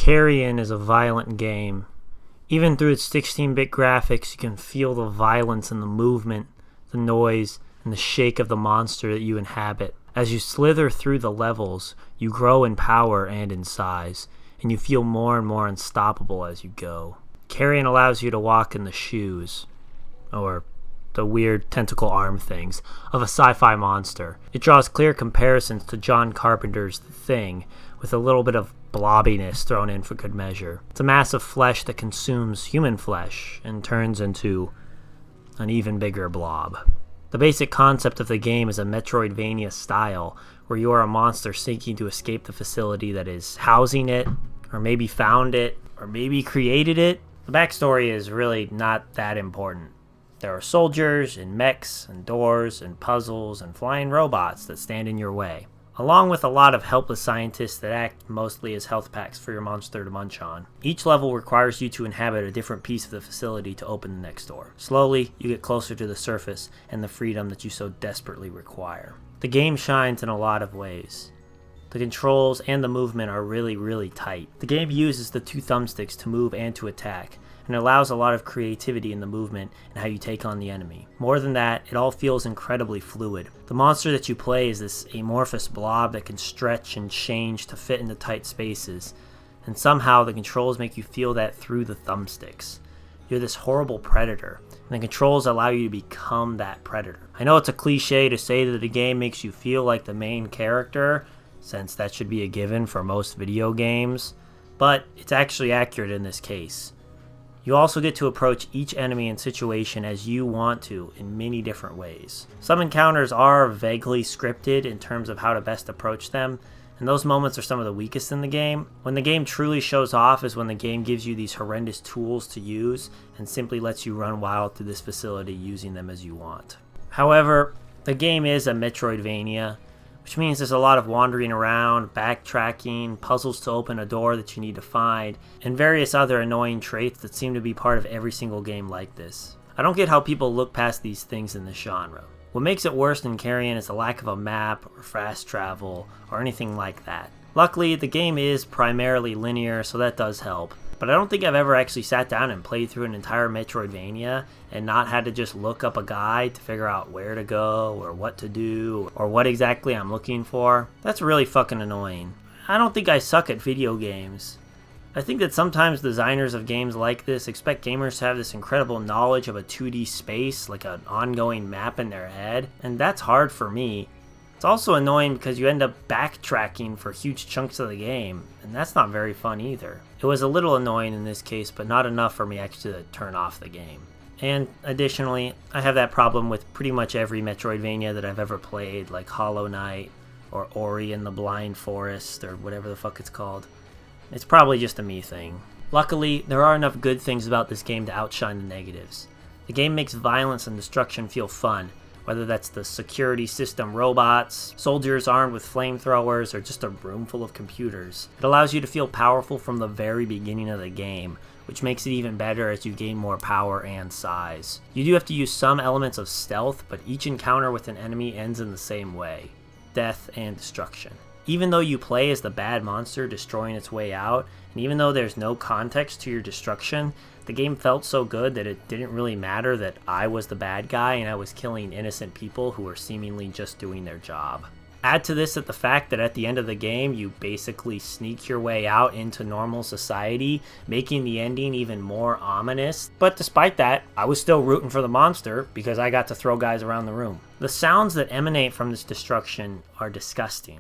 Carrion is a violent game. Even through its 16-bit graphics, you can feel the violence in the movement, the noise, and the shake of the monster that you inhabit. As you slither through the levels, you grow in power and in size, and you feel more and more unstoppable as you go. Carrion allows you to walk in the shoes, or the weird tentacle arm things, of a sci-fi monster. It draws clear comparisons to John Carpenter's The Thing, with a little bit of blobbiness thrown in for good measure. It's a mass of flesh that consumes human flesh and turns into an even bigger blob. The basic concept of the game is a Metroidvania style, where you are a monster seeking to escape the facility that is housing it, or maybe found it, or maybe created it. The backstory is really not that important. There are soldiers, and mechs, and doors, and puzzles, and flying robots that stand in your way, along with a lot of helpless scientists that act mostly as health packs for your monster to munch on. Each level requires you to inhabit a different piece of the facility to open the next door. Slowly, you get closer to the surface and the freedom that you so desperately require. The game shines in a lot of ways. The controls and the movement are really tight. The game uses the two thumbsticks to move and to attack, and allows a lot of creativity in the movement and how you take on the enemy. More than that, it all feels incredibly fluid. The monster that you play is this amorphous blob that can stretch and change to fit into tight spaces, and somehow the controls make you feel that through the thumbsticks. You're this horrible predator, and the controls allow you to become that predator. I know it's a cliche to say that the game makes you feel like the main character, since that should be a given for most video games, but it's actually accurate in this case. You also get to approach each enemy and situation as you want to in many different ways. Some encounters are vaguely scripted in terms of how to best approach them, and those moments are some of the weakest in the game. When the game truly shows off is when the game gives you these horrendous tools to use and simply lets you run wild through this facility using them as you want. However, the game is a Metroidvania, which means there's a lot of wandering around, backtracking, puzzles to open a door that you need to find, and various other annoying traits that seem to be part of every single game like this. I don't get how people look past these things in this genre. What makes it worse than Carrion is the lack of a map or fast travel or anything like that. Luckily, the game is primarily linear, so that does help. But I don't think I've ever actually sat down and played through an entire Metroidvania and not had to just look up a guide to figure out where to go or what to do or what exactly I'm looking for. That's really fucking annoying. I don't think I suck at video games. I think that sometimes designers of games like this expect gamers to have this incredible knowledge of a 2D space, like an ongoing map in their head, and that's hard for me. It's also annoying because you end up backtracking for huge chunks of the game, and that's not very fun either. It was a little annoying in this case, but not enough for me actually to turn off the game. And additionally, I have that problem with pretty much every Metroidvania that I've ever played, like Hollow Knight, or Ori and the Blind Forest, or whatever the fuck it's called. It's probably just a me thing. Luckily, there are enough good things about this game to outshine the negatives. The game makes violence and destruction feel fun, whether that's the security system robots, soldiers armed with flamethrowers, or just a room full of computers. It allows you to feel powerful from the very beginning of the game, which makes it even better as you gain more power and size. You do have to use some elements of stealth, but each encounter with an enemy ends in the same way: death and destruction. Even though you play as the bad monster destroying its way out, and even though there's no context to your destruction, the game felt so good that it didn't really matter that I was the bad guy and I was killing innocent people who were seemingly just doing their job. Add to this the fact that at the end of the game, you basically sneak your way out into normal society, making the ending even more ominous. But despite that, I was still rooting for the monster because I got to throw guys around the room. The sounds that emanate from this destruction are disgusting.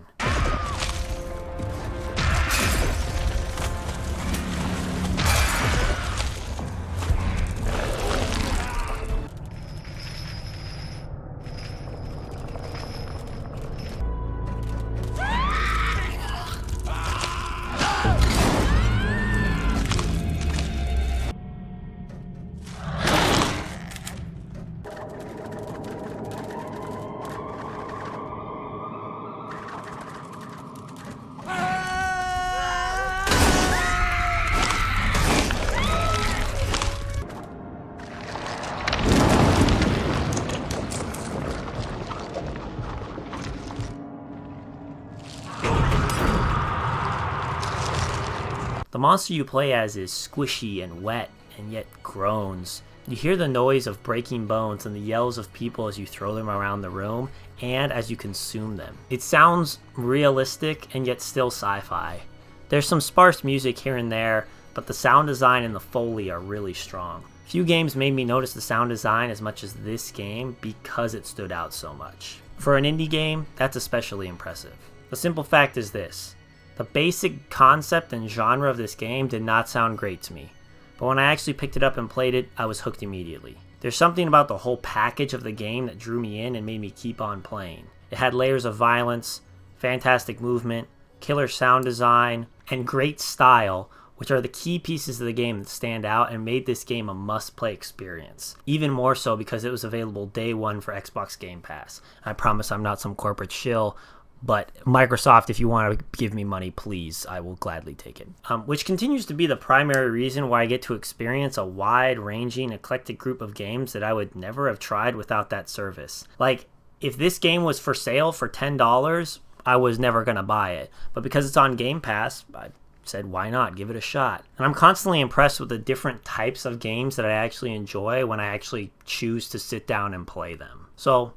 The monster you play as is squishy and wet, and yet groans. You hear the noise of breaking bones and the yells of people as you throw them around the room and as you consume them. It sounds realistic and yet still sci-fi. There's some sparse music here and there, but the sound design and the Foley are really strong. Few games made me notice the sound design as much as this game because it stood out so much. For an indie game, that's especially impressive. The simple fact is this: the basic concept and genre of this game did not sound great to me, but when I actually picked it up and played it, I was hooked immediately. There's something about the whole package of the game that drew me in and made me keep on playing. It had layers of violence, fantastic movement, killer sound design, and great style, which are the key pieces of the game that stand out and made this game a must-play experience. Even more so because it was available day one for Xbox Game Pass. I promise I'm not some corporate shill, but Microsoft, if you want to give me money, please, I will gladly take it. Which continues to be the primary reason why I get to experience a wide-ranging, eclectic group of games that I would never have tried without that service. Like, if this game was for sale for $10, I was never going to buy it. But because it's on Game Pass, I said, why not? Give it a shot. And I'm constantly impressed with the different types of games that I actually enjoy when I actually choose to sit down and play them. So,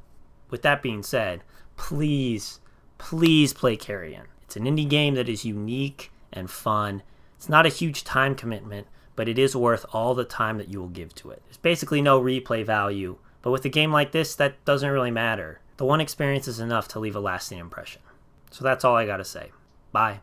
with that being said, please play Carrion. It's an indie game that is unique and fun. It's not a huge time commitment, but it is worth all the time that you will give to it. There's basically no replay value, but with a game like this, that doesn't really matter. The one experience is enough to leave a lasting impression. So that's all I gotta say. Bye.